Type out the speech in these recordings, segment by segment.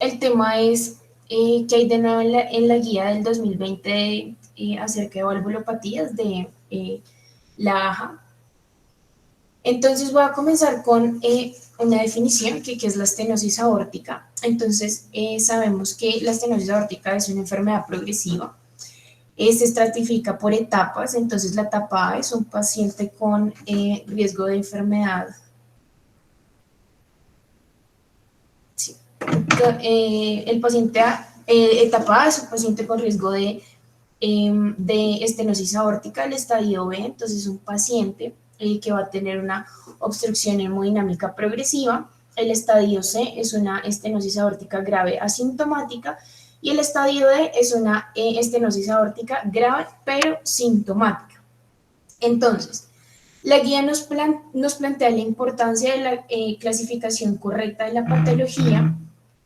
El tema es que hay de nuevo en la guía del 2020 acerca de valvulopatías de la AJA. Entonces voy a comenzar con una definición que es la estenosis aórtica. Entonces sabemos que la estenosis aórtica es una enfermedad progresiva. Se estratifica por etapas. Entonces la etapa A es un paciente con riesgo de enfermedad. Sí. El paciente A, etapa A es un paciente con riesgo de estenosis aórtica, el estadio B. Entonces es un paciente que va a tener una obstrucción hemodinámica progresiva. El estadio C es una estenosis aórtica grave asintomática y el estadio D es una estenosis aórtica grave pero sintomática. Entonces, la guía nos plantea la importancia de la clasificación correcta de la patología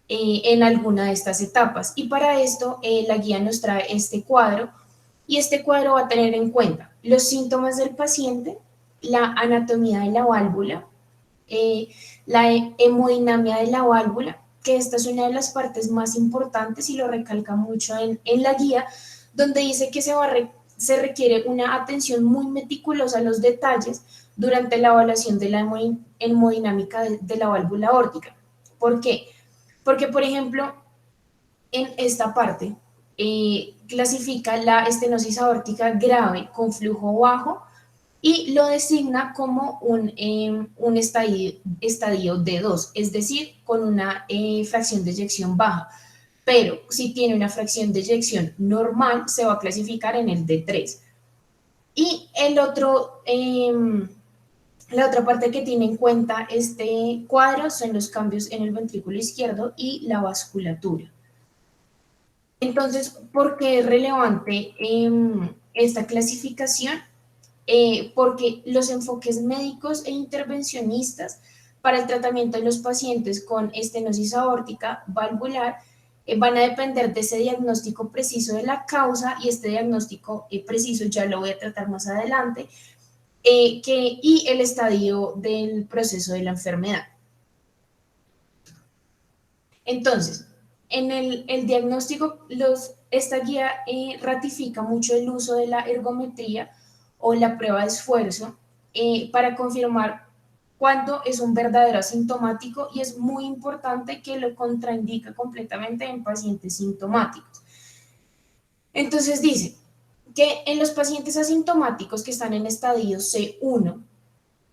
en alguna de estas etapas. Y para esto, la guía nos trae este cuadro, y este cuadro va a tener en cuenta los síntomas del paciente, la anatomía de la válvula, la hemodinamia de la válvula, que esta es una de las partes más importantes y lo recalca mucho en la guía, donde dice que se requiere una atención muy meticulosa a los detalles durante la evaluación de la hemodinámica de la válvula aórtica. ¿Por qué? Porque, por ejemplo, en esta parte clasifica la estenosis aórtica grave con flujo bajo y lo designa como un estadio D2, es decir, con una fracción de eyección baja. Pero si tiene una fracción de eyección normal, se va a clasificar en el D3. Y la otra parte que tiene en cuenta este cuadro son los cambios en el ventrículo izquierdo y la vasculatura. Entonces, ¿por qué es relevante esta clasificación? Porque los enfoques médicos e intervencionistas para el tratamiento de los pacientes con estenosis aórtica valvular van a depender de ese diagnóstico preciso de la causa, y este diagnóstico preciso ya lo voy a tratar más adelante, y el estadio del proceso de la enfermedad. Entonces, en el diagnóstico, esta guía ratifica mucho el uso de la ergometría o la prueba de esfuerzo para confirmar cuándo es un verdadero asintomático, y es muy importante que lo contraindica completamente en pacientes sintomáticos. Entonces dice que en los pacientes asintomáticos que están en estadio C1,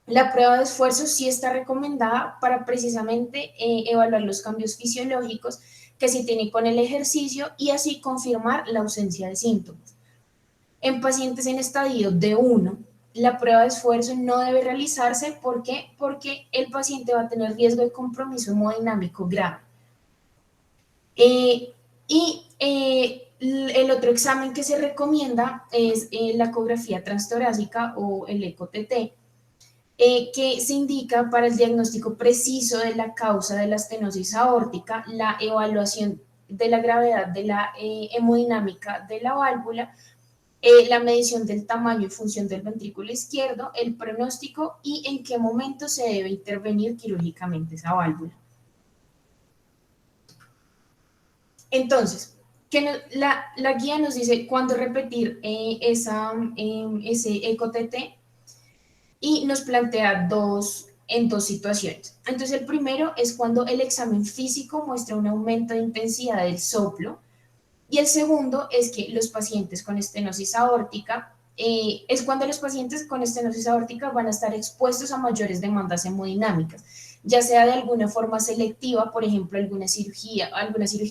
la prueba de esfuerzo sí está recomendada para precisamente evaluar los cambios fisiológicos que se tienen con el ejercicio y así confirmar la ausencia de síntomas. En pacientes en estadio D1, la prueba de esfuerzo no debe realizarse. ¿Por qué? Porque el paciente va a tener riesgo de compromiso hemodinámico grave. El otro examen que se recomienda es la ecografía transtorácica o el ECO-TT, que se indica para el diagnóstico preciso de la causa de la estenosis aórtica, la evaluación de la gravedad de la hemodinámica de la válvula, la medición del tamaño y función del ventrículo izquierdo, el pronóstico y en qué momento se debe intervenir quirúrgicamente esa válvula. Entonces, la guía nos dice cuándo repetir ese ECO-TT, y nos plantea en dos situaciones. Entonces, el primero es cuando el examen físico muestra un aumento de intensidad del soplo, y el segundo es que los pacientes con estenosis aórtica, es cuando los pacientes con estenosis aórtica van a estar expuestos a mayores demandas hemodinámicas, ya sea de alguna forma selectiva, por ejemplo, alguna cirugía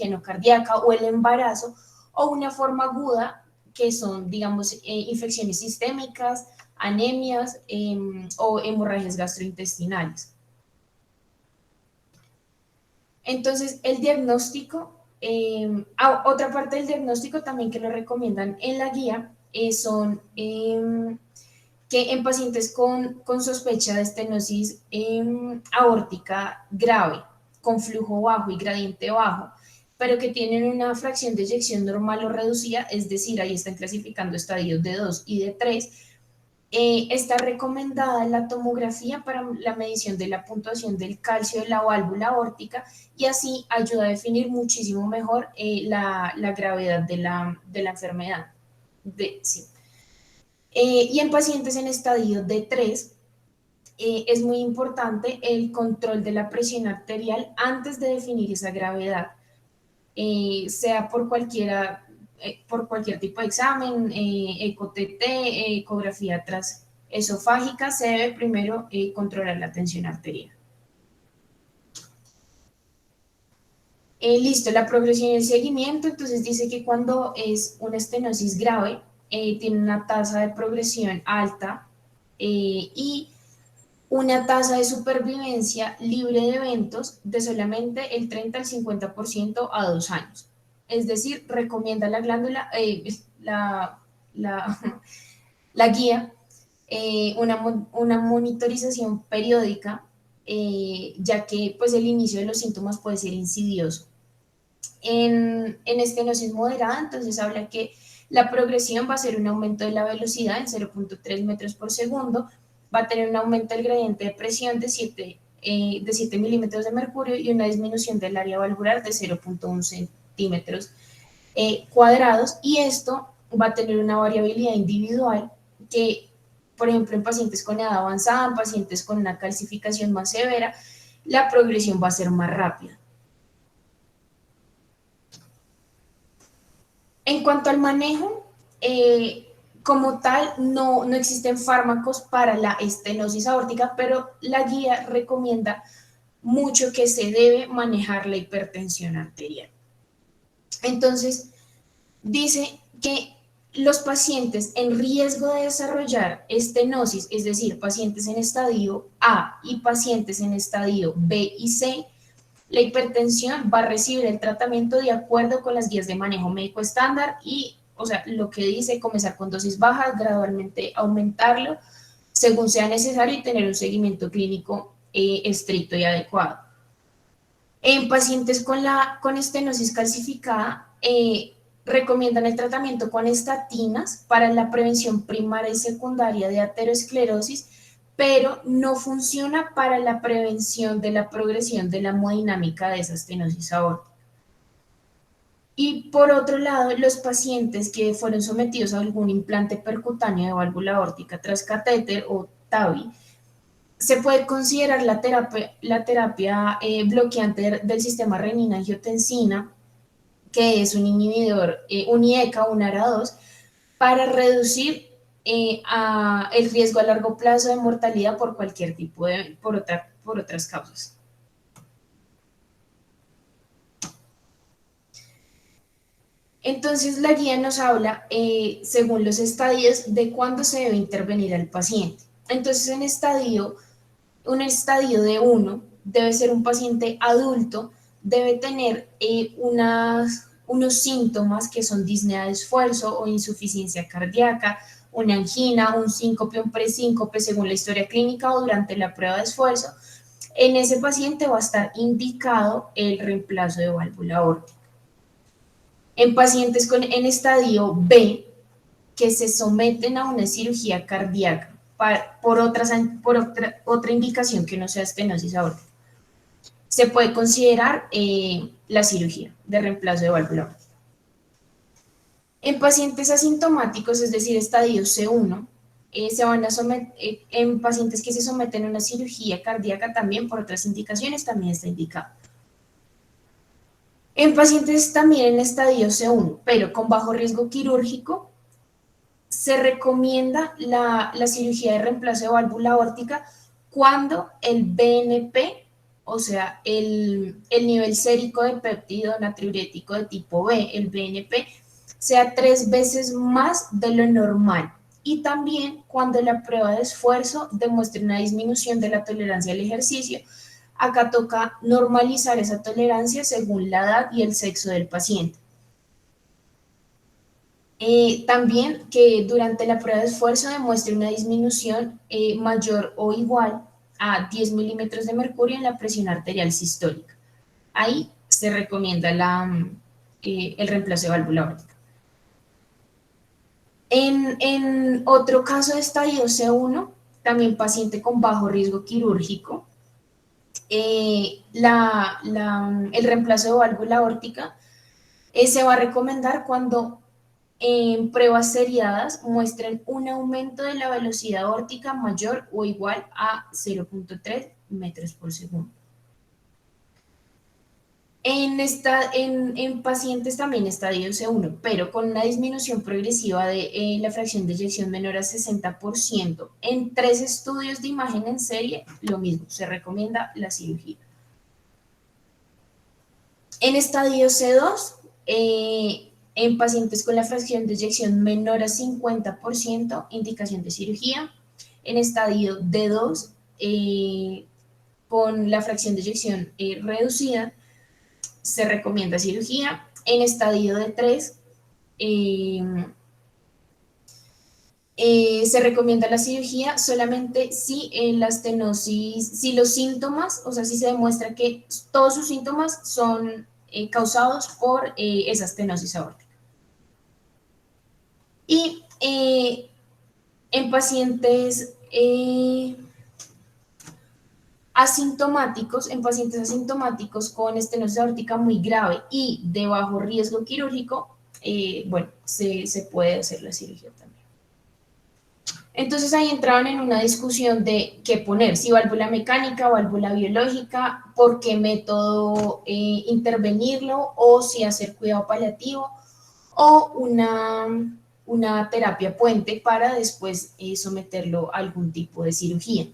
no cardíaca o el embarazo, o una forma aguda, que son, digamos, infecciones sistémicas, anemias o hemorragias gastrointestinales. Entonces, el diagnóstico, otra parte del diagnóstico también que lo recomiendan en la guía son que en pacientes con sospecha de estenosis aórtica grave, con flujo bajo y gradiente bajo, pero que tienen una fracción de eyección normal o reducida, es decir, ahí están clasificando estadios de 2 y de 3, Está recomendada la tomografía para la medición de la puntuación del calcio de la válvula aórtica y así ayuda a definir muchísimo mejor la gravedad de la enfermedad. Sí. Y en pacientes en estadio D3 es muy importante el control de la presión arterial antes de definir esa gravedad, sea por cualquier tipo de examen, eco-TT, ecografía esofágica, se debe primero controlar la tensión arterial. Listo, la progresión y el seguimiento, entonces dice que cuando es una estenosis grave, tiene una tasa de progresión alta y una tasa de supervivencia libre de eventos de solamente el 30 al 50% a 2 años. Es decir, recomienda la glándula, la, la guía, una monitorización periódica, ya que pues, el inicio de los síntomas puede ser insidioso. En estenosis moderada, entonces habla que la progresión va a ser un aumento de la velocidad en 0.3 metros por segundo, va a tener un aumento del gradiente de presión de 7 milímetros de mercurio y una disminución del área valvular de 0.1 centímetros cuadrados, y esto va a tener una variabilidad individual que, por ejemplo, en pacientes con edad avanzada, en pacientes con una calcificación más severa, la progresión va a ser más rápida. En cuanto al manejo, como tal, no existen fármacos para la estenosis aórtica, pero la guía recomienda mucho que se debe manejar la hipertensión arterial. Entonces, dice que los pacientes en riesgo de desarrollar estenosis, es decir, pacientes en estadio A y pacientes en estadio B y C, la hipertensión va a recibir el tratamiento de acuerdo con las guías de manejo médico estándar y, o sea, lo que dice, comenzar con dosis bajas, gradualmente aumentarlo según sea necesario y tener un seguimiento clínico estricto y adecuado. En pacientes con estenosis calcificada, recomiendan el tratamiento con estatinas para la prevención primaria y secundaria de aterosclerosis, pero no funciona para la prevención de la progresión de la hemodinámica de esa estenosis aórtica. Y por otro lado, los pacientes que fueron sometidos a algún implante percutáneo de válvula aórtica tras catéter o TAVI, se puede considerar la terapia bloqueante del sistema renina-angiotensina, que es un inhibidor, un IECA o un ARA2, para reducir el riesgo a largo plazo de mortalidad por cualquier tipo por otras causas. Entonces, la guía nos habla, según los estadios, de cuándo se debe intervenir al paciente. Entonces, un estadio de 1 debe ser un paciente adulto, debe tener unos síntomas que son disnea de esfuerzo o insuficiencia cardíaca, una angina, un síncope, un presíncope según la historia clínica o durante la prueba de esfuerzo. En ese paciente va a estar indicado el reemplazo de válvula aórtica. En pacientes en estadio B, que se someten a una cirugía cardíaca por otra indicación que no sea estenosis aórtica, se puede considerar la cirugía de reemplazo de válvula aórtica. En pacientes asintomáticos, es decir, estadio C1, en pacientes que se someten a una cirugía cardíaca también por otras indicaciones, también está indicado. En pacientes también en estadio C1, pero con bajo riesgo quirúrgico, se recomienda la cirugía de reemplazo de válvula aórtica cuando el BNP, o sea, el nivel sérico de péptido natriurético de tipo B, el BNP, sea 3 veces más de lo normal. Y también cuando la prueba de esfuerzo demuestre una disminución de la tolerancia al ejercicio. Acá toca normalizar esa tolerancia según la edad y el sexo del paciente. También que durante la prueba de esfuerzo demuestre una disminución mayor o igual a 10 milímetros de mercurio en la presión arterial sistólica. Ahí se recomienda el reemplazo de válvula aórtica. En otro caso de estadio C1, también paciente con bajo riesgo quirúrgico, el reemplazo de válvula aórtica se va a recomendar cuando en pruebas seriadas muestren un aumento de la velocidad aórtica mayor o igual a 0.3 metros por segundo. En pacientes también estadio C1, pero con una disminución progresiva de la fracción de eyección menor a 60%, en 3 estudios de imagen en serie, lo mismo, se recomienda la cirugía. En estadio C2, en pacientes con la fracción de eyección menor a 50%, indicación de cirugía. En estadio D2, con la fracción de eyección reducida, se recomienda cirugía. En estadio D3, se recomienda la cirugía solamente si la estenosis, si los síntomas, o sea, si se demuestra que todos sus síntomas son causados por esa estenosis aórtica. Y en pacientes asintomáticos, en pacientes asintomáticos con estenosis aórtica muy grave y de bajo riesgo quirúrgico, bueno, se puede hacer la cirugía también. Entonces ahí entraban en una discusión de qué poner, si válvula mecánica, válvula biológica, por qué método intervenirlo, o si hacer cuidado paliativo, o una terapia puente para después someterlo a algún tipo de cirugía.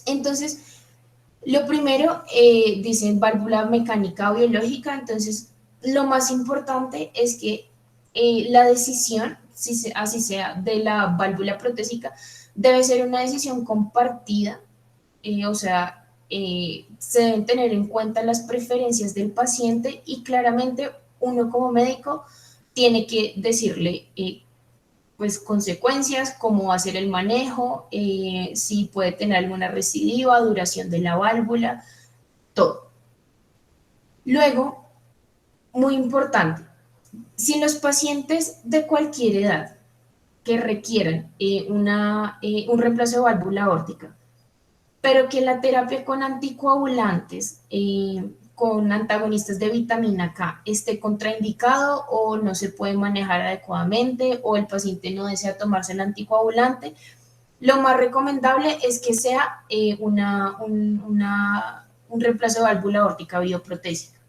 Entonces, lo primero, dicen válvula mecánica o biológica, entonces lo más importante es que la decisión, así sea, de la válvula protésica, debe ser una decisión compartida, o sea, se deben tener en cuenta las preferencias del paciente y claramente uno como médico tiene que decirle pues consecuencias, cómo va a ser el manejo, si puede tener alguna recidiva, duración de la válvula, todo. Luego, muy importante, si los pacientes de cualquier edad que requieran un reemplazo de válvula aórtica, pero que la terapia con anticoagulantes, con antagonistas de vitamina K esté contraindicado o no se puede manejar adecuadamente o el paciente no desea tomarse el anticoagulante, lo más recomendable es que sea un reemplazo de válvula aórtica bioprotésica.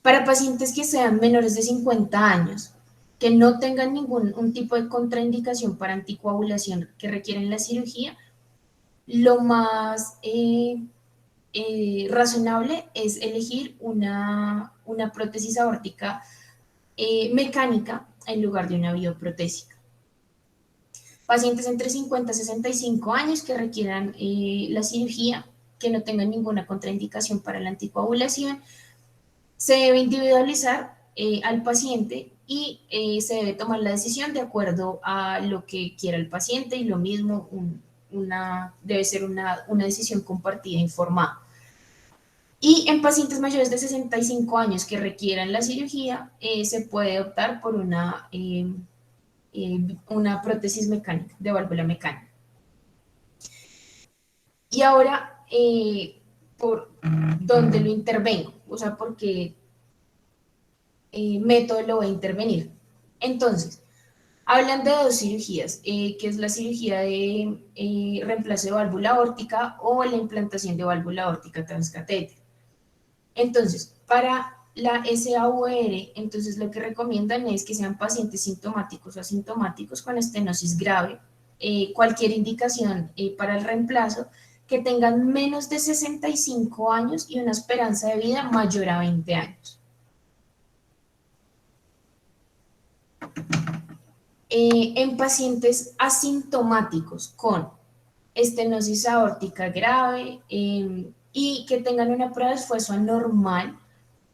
Para pacientes que sean menores de 50 años, que no tengan ningún tipo de contraindicación para anticoagulación que requieren la cirugía, lo más razonable es elegir una prótesis aórtica mecánica en lugar de una bioprotésica. Pacientes entre 50 y 65 años que requieran la cirugía, que no tengan ninguna contraindicación para la anticoagulación, se debe individualizar al paciente y se debe tomar la decisión de acuerdo a lo que quiera el paciente y lo mismo, debe ser una decisión compartida, informada. Y en pacientes mayores de 65 años que requieran la cirugía, se puede optar por una prótesis mecánica, de válvula mecánica. Y ahora, ¿por dónde lo intervengo? O sea, ¿por qué método lo voy a intervenir? Entonces, hablan de dos cirugías, que es la cirugía de reemplazo de válvula aórtica o la implantación de válvula aórtica transcatéter. Entonces, para la SAVR, entonces lo que recomiendan es que sean pacientes sintomáticos o asintomáticos con estenosis grave, cualquier indicación para el reemplazo, que tengan menos de 65 años y una esperanza de vida mayor a 20 años. En pacientes asintomáticos con estenosis aórtica grave y que tengan una prueba de esfuerzo anormal,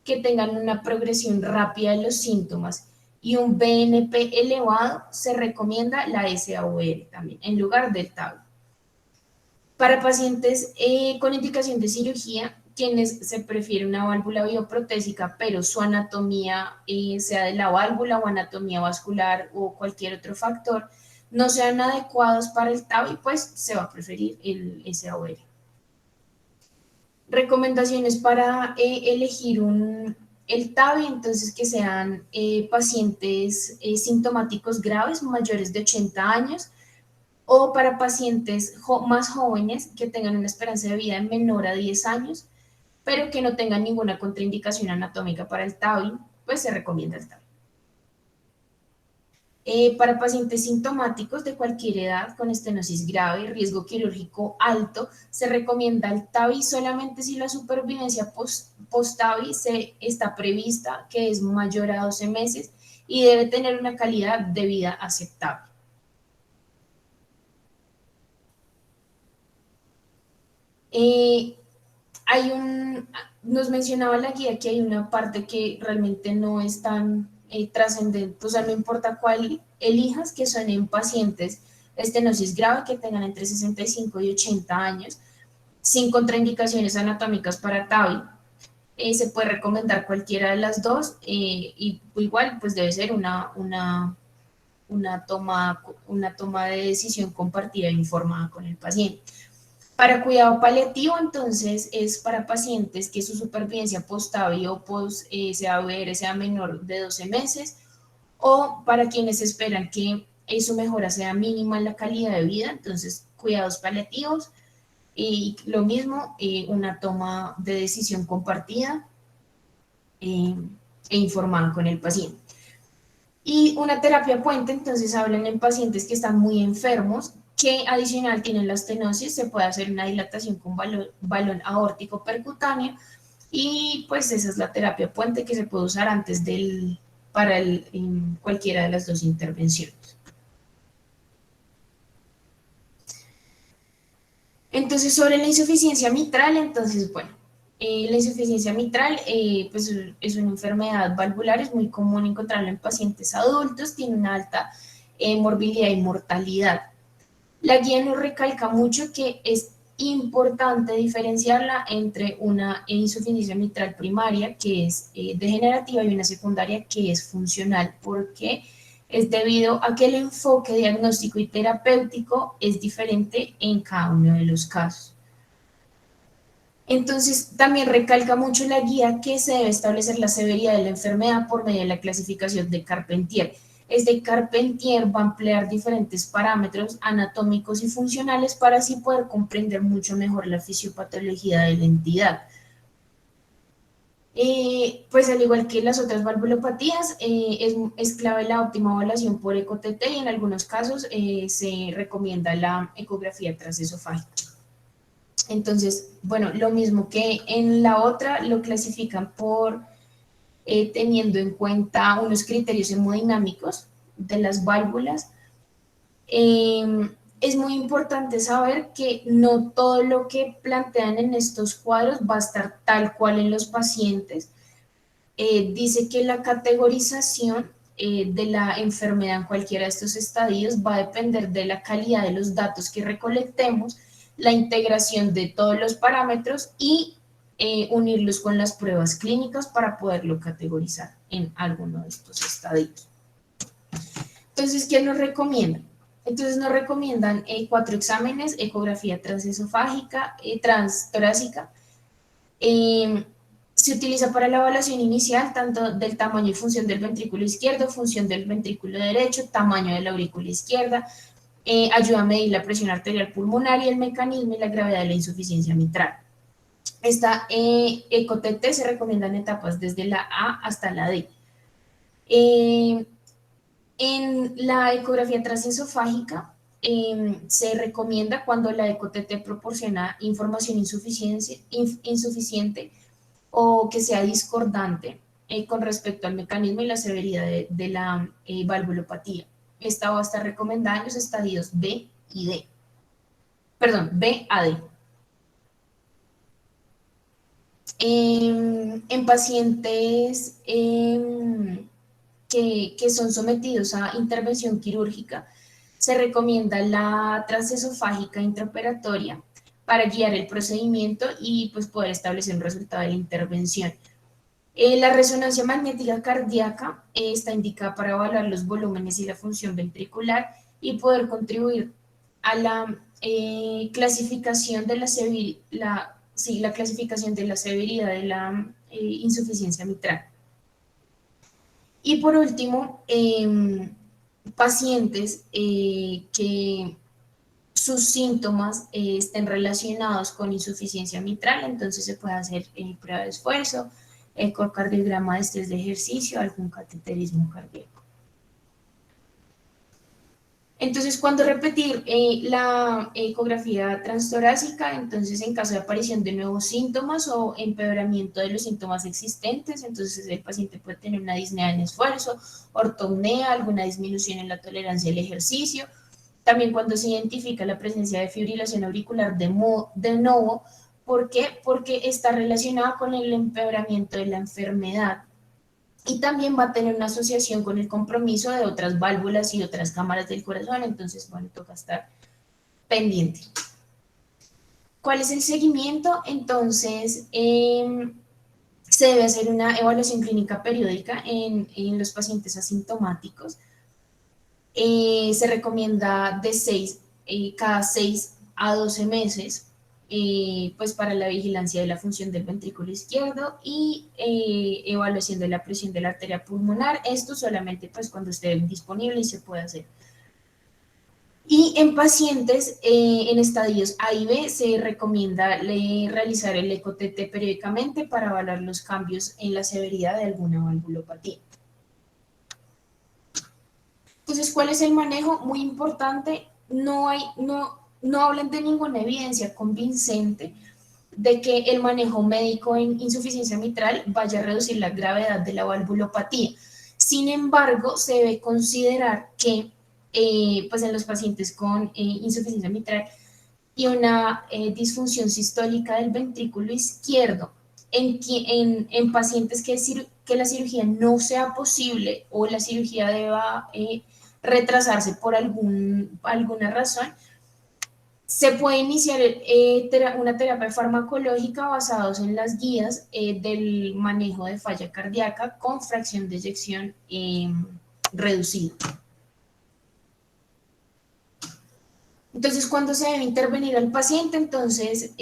que tengan una progresión rápida de los síntomas y un BNP elevado, se recomienda la SAVR también, en lugar del TAVI. Para pacientes con indicación de cirugía, quienes se prefiere una válvula bioprotésica, pero su anatomía, sea de la válvula o anatomía vascular o cualquier otro factor, no sean adecuados para el TAVI, pues se va a preferir el SAOR. Recomendaciones para elegir el TAVI, entonces que sean pacientes sintomáticos graves, mayores de 80 años, o para pacientes más jóvenes que tengan una esperanza de vida menor a 10 años, pero que no tengan ninguna contraindicación anatómica para el TAVI, pues se recomienda el TAVI. Para pacientes sintomáticos de cualquier edad con estenosis grave, riesgo quirúrgico alto, se recomienda el TAVI solamente si la supervivencia post-TAVI está prevista, que es mayor a 12 meses y debe tener una calidad de vida aceptable. Nos mencionaba la guía que hay una parte que realmente no es tan trascendente, o sea, no importa cuál elijas, que son en pacientes estenosis grave que tengan entre 65 y 80 años, sin contraindicaciones anatómicas para TAVI. Se puede recomendar cualquiera de las dos y igual pues debe ser una toma de decisión compartida e informada con el paciente. Para cuidado paliativo, entonces, es para pacientes que su supervivencia post-TAVI o post-SAVR sea menor de 12 meses, o para quienes esperan que su mejora sea mínima en la calidad de vida, entonces, cuidados paliativos, y lo mismo, una toma de decisión compartida eh, e informada con el paciente. Y una terapia puente, entonces hablan en pacientes que están muy enfermos, que adicional tienen la estenosis, se puede hacer una dilatación con balón aórtico percutáneo y pues esa es la terapia puente que se puede usar antes en cualquiera de las dos intervenciones. Entonces, sobre la insuficiencia mitral, entonces, bueno, la insuficiencia mitral pues es una enfermedad valvular, es muy común encontrarla en pacientes adultos, tiene una alta morbilidad y mortalidad. La guía nos recalca mucho que es importante diferenciarla entre una insuficiencia mitral primaria, que es degenerativa, y una secundaria, que es funcional, porque es debido a que el enfoque diagnóstico y terapéutico es diferente en cada uno de los casos. Entonces, también recalca mucho la guía que se debe establecer la severidad de la enfermedad por medio de la clasificación de Carpentier. Este Carpentier va a emplear diferentes parámetros anatómicos y funcionales para así poder comprender mucho mejor la fisiopatología de la entidad. Pues al igual que las otras valvulopatías, es clave la óptima evaluación por EcoTT y en algunos casos se recomienda la ecografía transesofágica. Entonces, bueno, lo mismo que en la otra, lo clasifican por teniendo en cuenta unos criterios hemodinámicos de las válvulas. Es muy importante saber que no todo lo que plantean en estos cuadros va a estar tal cual en los pacientes. Dice que la categorización de la enfermedad en cualquiera de estos estadios va a depender de la calidad de los datos que recolectemos, la integración de todos los parámetros y unirlos con las pruebas clínicas para poderlo categorizar en alguno de estos estadios. Entonces, ¿qué nos recomiendan? Entonces nos recomiendan 4 exámenes: ecografía transesofágica, transtorácica. Se utiliza para la evaluación inicial tanto del tamaño y función del ventrículo izquierdo, función del ventrículo derecho, tamaño de la aurícula izquierda, ayuda a medir la presión arterial pulmonar y el mecanismo y la gravedad de la insuficiencia mitral. Esta EcoTT se recomienda en etapas desde la A hasta la D. En la ecografía transesofágica se recomienda cuando la EcoTT proporciona información insuficiente o que sea discordante con respecto al mecanismo y la severidad de la valvulopatía. Esta va a estar recomendada en los estadios B y D. Perdón, B a D. En pacientes que son sometidos a intervención quirúrgica, se recomienda la transesofágica intraoperatoria para guiar el procedimiento y pues poder establecer un resultado de la intervención. La resonancia magnética cardíaca está indicada para evaluar los volúmenes y la función ventricular y poder contribuir a la clasificación de la clasificación de la severidad de la insuficiencia mitral. Y por último, pacientes que sus síntomas estén relacionados con insuficiencia mitral, entonces se puede hacer prueba de esfuerzo, ecocardiograma de estrés de ejercicio, algún cateterismo cardíaco. Entonces, ¿cuándo repetir la ecografía transtorácica? Entonces, en caso de aparición de nuevos síntomas o empeoramiento de los síntomas existentes, entonces el paciente puede tener una disnea en esfuerzo, ortopnea, alguna disminución en la tolerancia al ejercicio. También cuando se identifica la presencia de fibrilación auricular de novo. ¿Por qué? Porque está relacionada con el empeoramiento de la enfermedad. Y también va a tener una asociación con el compromiso de otras válvulas y otras cámaras del corazón, entonces, bueno, toca estar pendiente. ¿Cuál es el seguimiento? Entonces, se debe hacer una evaluación clínica periódica en los pacientes asintomáticos. Se recomienda de cada 6 a 12 meses, pues para la vigilancia de la función del ventrículo izquierdo y evaluación de la presión de la arteria pulmonar, esto solamente pues cuando esté disponible y se puede hacer. Y en pacientes en estadios A y B se recomienda realizar el eco-TT periódicamente para evaluar los cambios en la severidad de alguna valvulopatía. Entonces, ¿cuál es el manejo? Muy importante, no hablen de ninguna evidencia convincente de que el manejo médico en insuficiencia mitral vaya a reducir la gravedad de la valvulopatía. Sin embargo, se debe considerar que pues en los pacientes con insuficiencia mitral y una disfunción sistólica del ventrículo izquierdo, en pacientes que la cirugía no sea posible o la cirugía deba retrasarse por alguna razón, se puede iniciar una terapia farmacológica basados en las guías del manejo de falla cardíaca con fracción de eyección reducida. Entonces, ¿cuándo se debe intervenir al paciente? Entonces,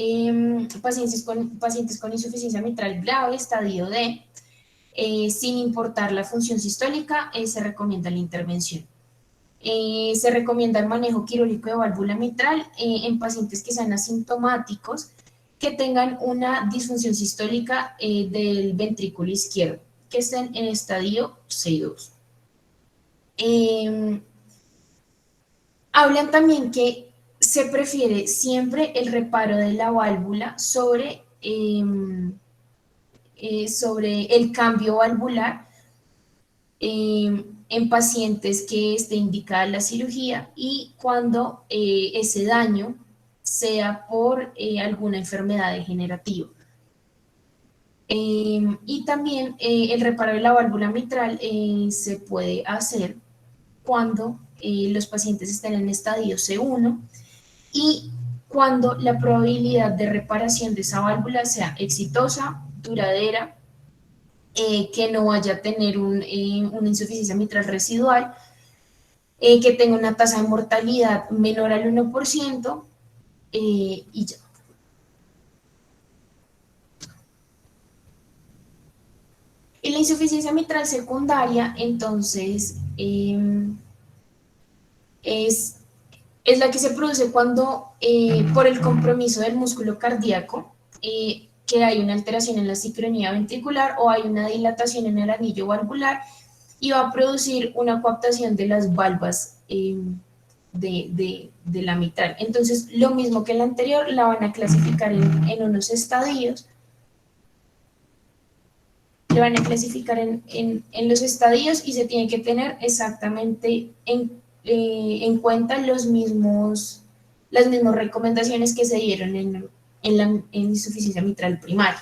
pacientes con insuficiencia mitral grave, estadio D, sin importar la función sistólica, se recomienda la intervención. Se recomienda el manejo quirúrgico de válvula mitral en pacientes que sean asintomáticos, que tengan una disfunción sistólica del ventrículo izquierdo, que estén en estadio C2. Hablan también que se prefiere siempre el reparo de la válvula sobre el cambio valvular en pacientes que esté indicada la cirugía y cuando ese daño sea por alguna enfermedad degenerativa. Y también el reparo de la válvula mitral se puede hacer cuando los pacientes estén en estadio C1 y cuando la probabilidad de reparación de esa válvula sea exitosa, duradera, que no vaya a tener una insuficiencia mitral residual, que tenga una tasa de mortalidad menor al 1%, y ya. Y la insuficiencia mitral secundaria, entonces, es la que se produce cuando, por el compromiso del músculo cardíaco, que hay una alteración en la sincronía ventricular o hay una dilatación en el anillo valvular y va a producir una coaptación de las valvas de la mitral. Entonces, lo mismo que la anterior, la van a clasificar en unos estadios. Le van a clasificar en los estadios y se tiene que tener exactamente en cuenta las mismas recomendaciones que se dieron en insuficiencia mitral primaria.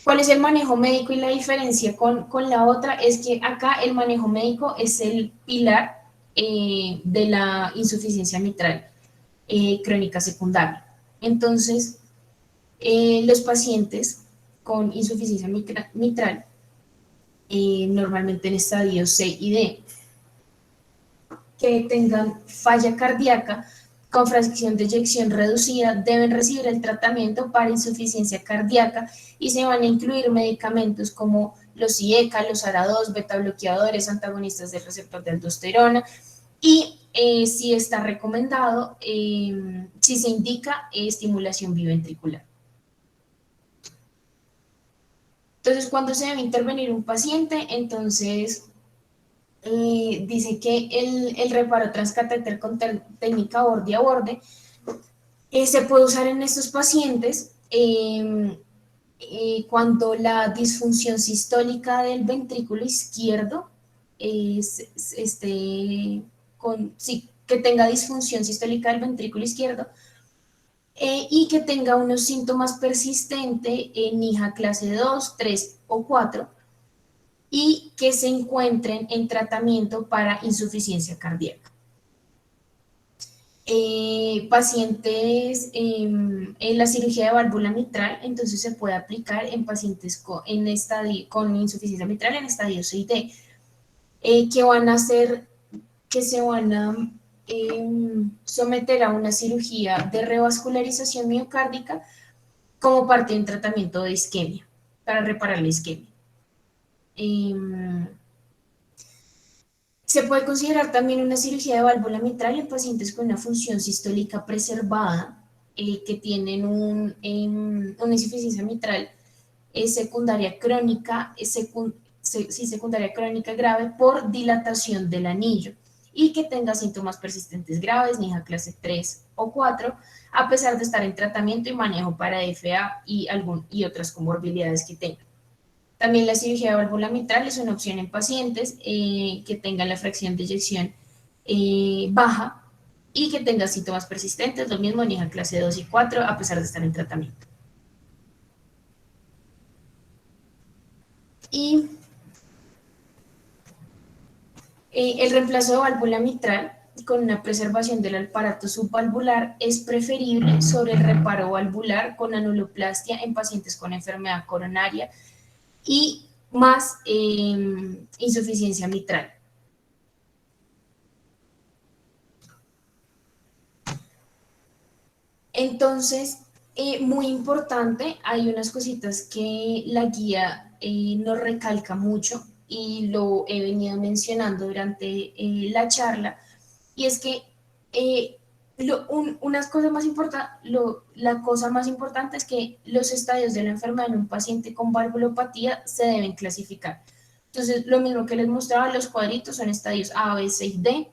¿Cuál es el manejo médico y la diferencia con la otra? Es que acá el manejo médico es el pilar de la insuficiencia mitral crónica secundaria. Entonces, los pacientes con insuficiencia mitral, normalmente en estadio C y D, que tengan falla cardíaca con fracción de eyección reducida, deben recibir el tratamiento para insuficiencia cardíaca y se van a incluir medicamentos como los IECA, los ARA2, beta bloqueadores, antagonistas del receptor de aldosterona y si está recomendado, si se indica estimulación biventricular. Entonces, cuando se debe intervenir un paciente, entonces dice que el reparo transcatéter con técnica borde a borde se puede usar en estos pacientes cuando la disfunción sistólica del ventrículo izquierdo sí, que tenga disfunción sistólica del ventrículo izquierdo y que tenga unos síntomas persistentes en hija clase 2, 3 o 4 y que se encuentren en tratamiento para insuficiencia cardíaca. Pacientes en la cirugía de válvula mitral, entonces se puede aplicar en pacientes con insuficiencia mitral en estadio C y D, que se van a someter a una cirugía de revascularización miocárdica como parte de un tratamiento de isquemia, para reparar la isquemia. Se puede considerar también una cirugía de válvula mitral en pacientes con una función sistólica preservada que tienen una insuficiencia mitral secundaria crónica, secundaria crónica grave por dilatación del anillo y que tenga síntomas persistentes graves, NIHA clase 3 o 4, a pesar de estar en tratamiento y manejo para FA y otras comorbilidades que tenga. También la cirugía de válvula mitral es una opción en pacientes que tengan la fracción de eyección baja y que tengan síntomas persistentes, lo mismo NIHA clase 2 y 4, a pesar de estar en tratamiento. Y el reemplazo de válvula mitral con una preservación del aparato subvalvular es preferible sobre el reparo valvular con anuloplastia en pacientes con enfermedad coronaria y más insuficiencia mitral. Entonces, muy importante, hay unas cositas que la guía nos recalca mucho y lo he venido mencionando durante la charla, y es que la cosa más importante es que los estadios de la enfermedad en un paciente con valvulopatía se deben clasificar. Entonces, lo mismo que les mostraba, los cuadritos son estadios A, B, C y D.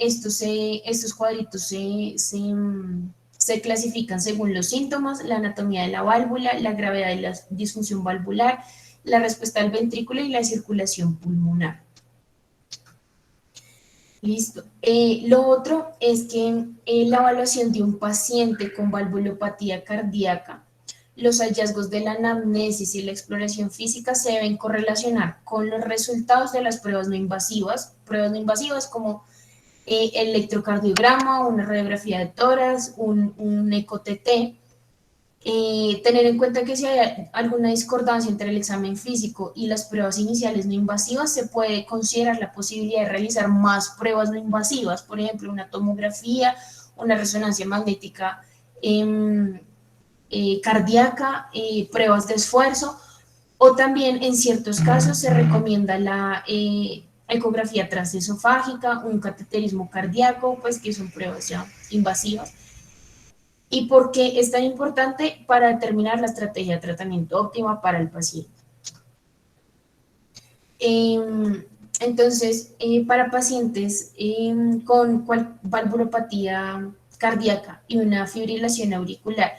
Estos cuadritos se clasifican según los síntomas, la anatomía de la válvula, la gravedad de la disfunción valvular, la respuesta del ventrículo y la circulación pulmonar. Listo. Lo otro es que la evaluación de un paciente con valvulopatía cardíaca, los hallazgos de la anamnesis y la exploración física se deben correlacionar con los resultados de las pruebas no invasivas como electrocardiograma, una radiografía de tórax, un eco-TT. Tener en cuenta que si hay alguna discordancia entre el examen físico y las pruebas iniciales no invasivas, se puede considerar la posibilidad de realizar más pruebas no invasivas, por ejemplo, una tomografía, una resonancia magnética cardíaca, pruebas de esfuerzo, o también en ciertos casos se recomienda la ecografía transesofágica, un cateterismo cardíaco, pues que son pruebas ya invasivas. ¿Y por qué es tan importante? Para determinar la estrategia de tratamiento óptima para el paciente. Entonces, para pacientes con valvulopatía cardíaca y una fibrilación auricular,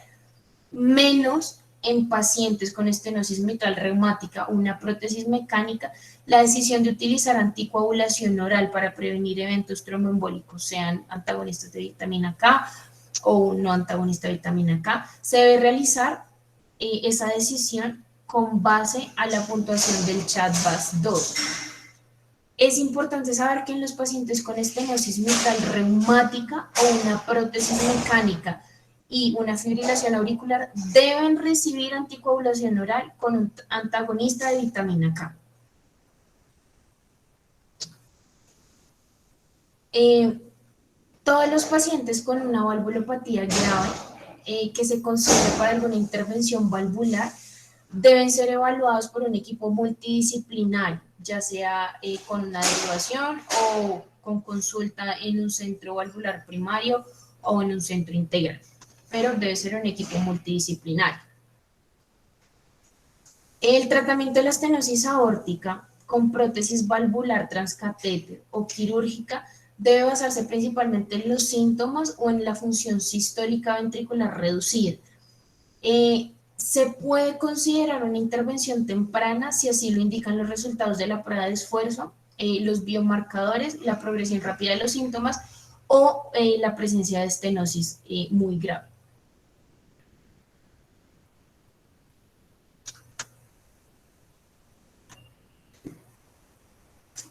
menos en pacientes con estenosis mitral reumática o una prótesis mecánica, la decisión de utilizar anticoagulación oral para prevenir eventos tromboembólicos, sean antagonistas de vitamina K o un no antagonista de vitamina K, se debe realizar esa decisión con base a la puntuación del CHA2DS2. Es importante saber que en los pacientes con estenosis mitral reumática o una prótesis mecánica y una fibrilación auricular deben recibir anticoagulación oral con un antagonista de vitamina K. Todos los pacientes con una valvulopatía grave que se considere para alguna intervención valvular deben ser evaluados por un equipo multidisciplinario, ya sea con una derivación o con consulta en un centro valvular primario o en un centro integral, pero debe ser un equipo multidisciplinario. El tratamiento de la estenosis aórtica con prótesis valvular transcatéter o quirúrgica debe basarse principalmente en los síntomas o en la función sistólica ventricular reducida. Se puede considerar una intervención temprana si así lo indican los resultados de la prueba de esfuerzo, los biomarcadores, la progresión rápida de los síntomas o la presencia de estenosis muy grave.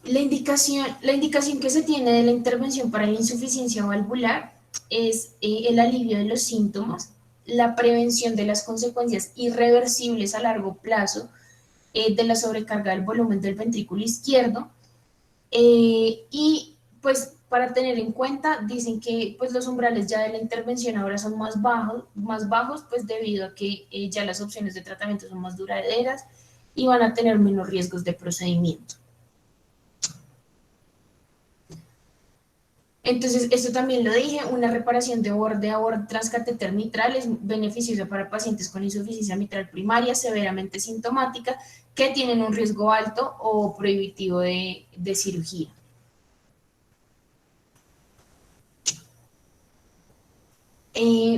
La indicación que se tiene de la intervención para la insuficiencia valvular es el alivio de los síntomas, la prevención de las consecuencias irreversibles a largo plazo de la sobrecarga del volumen del ventrículo izquierdo y pues para tener en cuenta dicen que pues los umbrales ya de la intervención ahora son más bajos pues debido a que ya las opciones de tratamiento son más duraderas y van a tener menos riesgos de procedimiento. Entonces, esto también lo dije, una reparación de borde a borde transcatéter mitral es beneficiosa para pacientes con insuficiencia mitral primaria severamente sintomática que tienen un riesgo alto o prohibitivo de cirugía.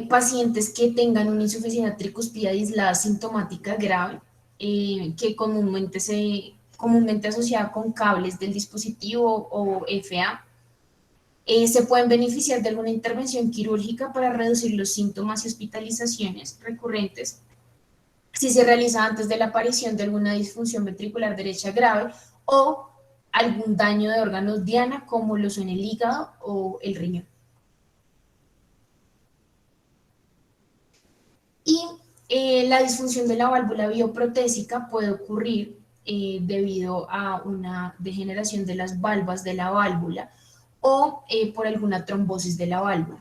Pacientes que tengan una insuficiencia tricuspide aislada sintomática grave, que comúnmente asociada con cables del dispositivo o FA, se pueden beneficiar de alguna intervención quirúrgica para reducir los síntomas y hospitalizaciones recurrentes si se realiza antes de la aparición de alguna disfunción ventricular derecha grave o algún daño de órganos diana como lo son el hígado o el riñón. Y la disfunción de la válvula bioprotésica puede ocurrir debido a una degeneración de las valvas de la válvula o por alguna trombosis de la válvula.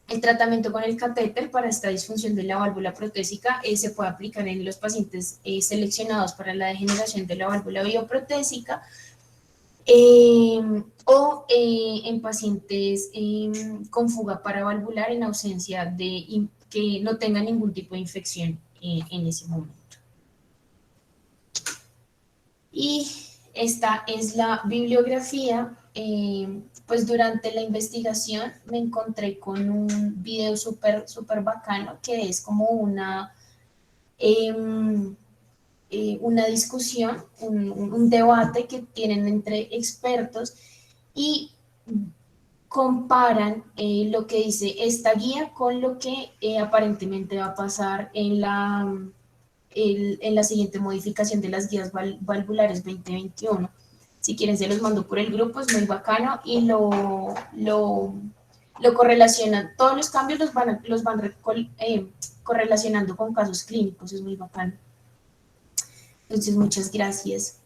El tratamiento con el catéter para esta disfunción de la válvula protésica se puede aplicar en los pacientes seleccionados para la degeneración de la válvula bioprotésica o en pacientes con fuga paravalvular en ausencia de que no tengan ningún tipo de infección en ese momento. Y esta es la bibliografía. Pues durante la investigación me encontré con un video súper bacano que es como una discusión, un debate que tienen entre expertos y comparan lo que dice esta guía con lo que aparentemente va a pasar en la siguiente modificación de las guías valvulares 2021. Si quieren se los mando por el grupo, es muy bacano y lo correlacionan, todos los cambios los van correlacionando con casos clínicos, es muy bacano. Entonces, muchas gracias.